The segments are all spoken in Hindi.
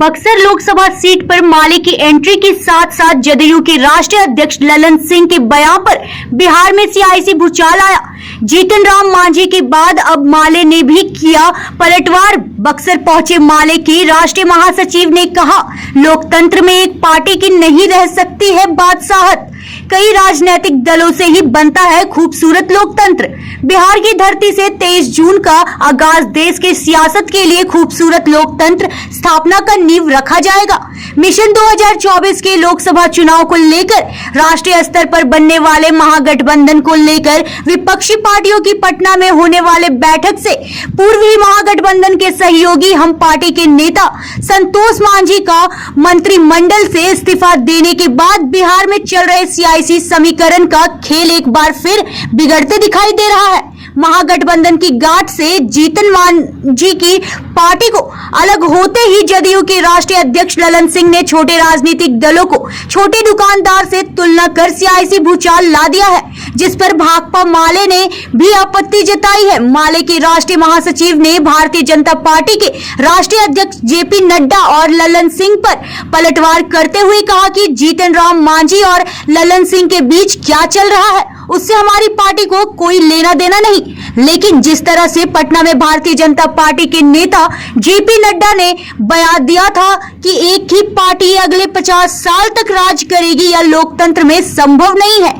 बक्सर लोकसभा सीट पर माले की एंट्री के साथ साथ जदयू के राष्ट्रीय अध्यक्ष ललन सिंह के बयान पर बिहार में सियासी भूचाल आया। जीतन राम मांझी के बाद अब माले ने भी किया पलटवार। बक्सर पहुंचे माले के राष्ट्रीय महासचिव ने कहा, लोकतंत्र में एक पार्टी की नहीं रह सकती है बादशाहत, कई राजनीतिक दलों से ही बनता है खूबसूरत लोकतंत्र। बिहार की धरती से 23 जून का आगाज देश के सियासत के लिए खूबसूरत लोकतंत्र स्थापना का नींव रखा जाएगा। मिशन 2024 के लोकसभा चुनाव को लेकर राष्ट्रीय स्तर पर बनने वाले महागठबंधन को लेकर विपक्षी पार्टियों की पटना में होने वाले बैठक से पूर्व ही महागठबंधन के सहयोगी हम पार्टी के नेता संतोष मांझी का मंत्रिमंडल से इस्तीफा देने के बाद बिहार में चल रहे सियासी समीकरण का खेल एक बार फिर बिगड़ते दिखाई दे रहा है। महागठबंधन की गांठ से जीतन मांझी की पार्टी को अलग होते ही जदयू के राष्ट्रीय अध्यक्ष ललन सिंह ने छोटे राजनीतिक दलों को छोटे दुकानदार से तुलना कर सियासी भूचाल ला दिया है, जिस पर भाकपा माले ने भी आपत्ति जताई है। माले के राष्ट्रीय महासचिव ने भारतीय जनता पार्टी के राष्ट्रीय अध्यक्ष जेपी नड्डा और ललन सिंह पर पलटवार करते हुए कहा कि जीतन राम मांझी और ललन सिंह के बीच क्या चल रहा है उससे हमारी पार्टी को कोई लेना देना नहीं, लेकिन जिस तरह से पटना में भारतीय जनता पार्टी के नेता जेपी नड्डा ने बयान दिया था कि एक ही पार्टी अगले 50 साल तक राज करेगी, यह लोकतंत्र में संभव नहीं है।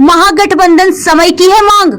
महागठबंधन समय की है मांग।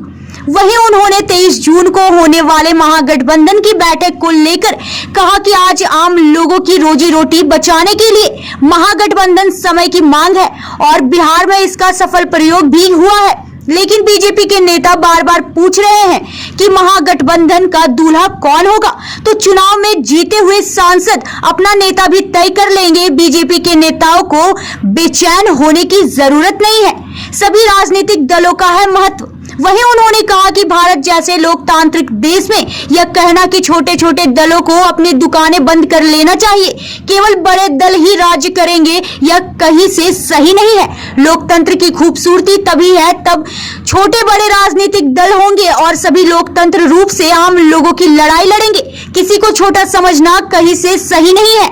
वहीं उन्होंने 23 जून को होने वाले महागठबंधन की बैठक को लेकर कहा कि आज आम लोगों की रोजी रोटी बचाने के लिए महागठबंधन समय की मांग है और बिहार में इसका सफल प्रयोग भी हुआ है। लेकिन बीजेपी के नेता बार बार पूछ रहे हैं कि महागठबंधन का दूल्हा कौन होगा, तो चुनाव में जीते हुए सांसद अपना नेता भी तय कर लेंगे। बीजेपी के नेताओं को बेचैन होने की जरूरत नहीं है, सभी राजनीतिक दलों का है महत्व। वहीं उन्होंने कहा कि भारत जैसे लोकतांत्रिक देश में यह कहना कि छोटे छोटे दलों को अपनी दुकानें बंद कर लेना चाहिए, केवल बड़े दल ही राज्य करेंगे, यह कहीं से सही नहीं है। लोकतंत्र की खूबसूरती तभी है तब छोटे बड़े राजनीतिक दल होंगे और सभी लोकतंत्र रूप से आम लोगों की लड़ाई लड़ेंगे। किसी को छोटा समझना कहीं से सही नहीं है।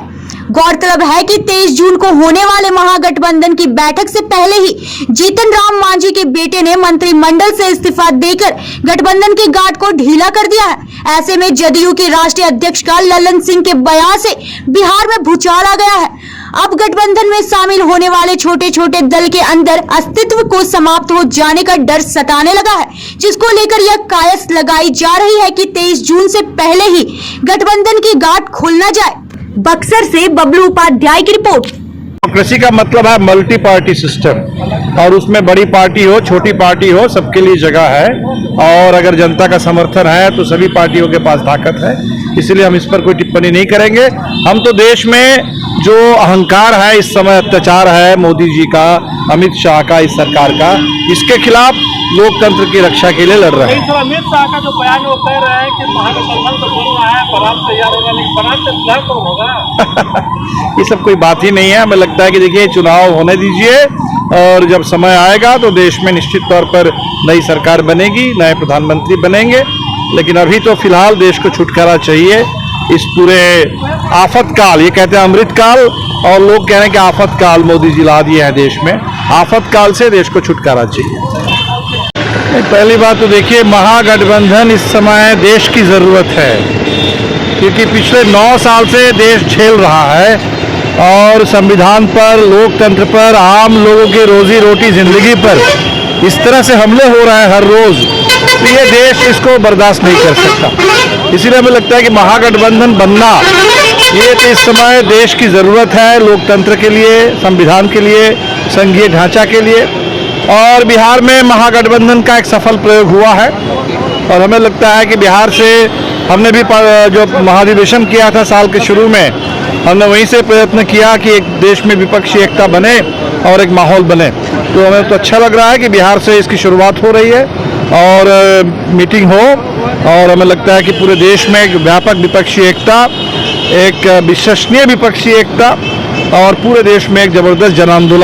गौरतलब है कि 23 जून को होने वाले महागठबंधन की बैठक से पहले ही जीतन राम मांझी के बेटे ने मंत्रिमंडल से इस्तीफा देकर गठबंधन की गांठ को ढीला कर दिया है। ऐसे में जदयू के राष्ट्रीय अध्यक्ष का ललन सिंह के बयान से बिहार में भूचाल आ गया है। अब गठबंधन में शामिल होने वाले छोटे छोटे दल के अंदर अस्तित्व को समाप्त हो जाने का डर सताने लगा है, जिसको लेकर यह कायस लगाई जा रही है कि 23 जून से पहले ही गठबंधन की गांठ खुल न जाए। बक्सर से बबलू उपाध्याय की रिपोर्ट। डेमोक्रेसी का मतलब है मल्टी पार्टी सिस्टम, और उसमें बड़ी पार्टी हो छोटी पार्टी हो सबके लिए जगह है, और अगर जनता का समर्थन है तो सभी पार्टियों के पास ताकत है। इसलिए हम इस पर कोई टिप्पणी नहीं करेंगे। हम तो देश में जो अहंकार है, इस समय अत्याचार है मोदी जी का, अमित शाह का, इस सरकार का, इसके खिलाफ लोकतंत्र की रक्षा के लिए लड़ रहे हैं। अमित शाह का जो बयान वो कह रहे हैं कि महागठबंधन तो बोल रहा है बरात तैयार होगा, लेकिन बरात तैयार कौन होगा? ये सब कोई बात ही नहीं है। हमें लगता है कि देखिए चुनाव होने दीजिए, और जब समय आएगा तो देश में निश्चित तौर पर नई सरकार बनेगी, नए प्रधानमंत्री बनेंगे। लेकिन अभी तो फिलहाल देश को छुटकारा चाहिए इस पूरे आफत काल, ये कहते हैं अमृत काल, और लोग कह रहे हैं कि आफत काल मोदी जी ला दिए हैं देश में। आफत काल से देश को छुटकारा चाहिए। पहली बात तो देखिए, महागठबंधन इस समय देश की जरूरत है, क्योंकि पिछले 9 साल से देश झेल रहा है और संविधान पर, लोकतंत्र पर, आम लोगों के रोजी रोटी जिंदगी पर इस तरह से हमले हो रहे हैं हर रोज, तो ये देश इसको बर्दाश्त नहीं कर सकता। इसीलिए हमें लगता है कि महागठबंधन बनना ये तो इस समय देश की ज़रूरत है, लोकतंत्र के लिए, संविधान के लिए, संघीय ढांचा के लिए। और बिहार में महागठबंधन का एक सफल प्रयोग हुआ है, और हमें लगता है कि बिहार से हमने भी जो महाधिवेशन किया था साल के शुरू में, हमने वहीं से प्रयत्न किया कि एक देश में विपक्षी एकता बने और एक माहौल बने। तो हमें तो अच्छा लग रहा है कि बिहार से इसकी शुरुआत हो रही है और मीटिंग हो, और हमें लगता है कि पूरे देश में एक व्यापक विपक्षी एकता, एक विश्वसनीय विपक्षी एकता, और पूरे देश में एक जबरदस्त जन आंदोलन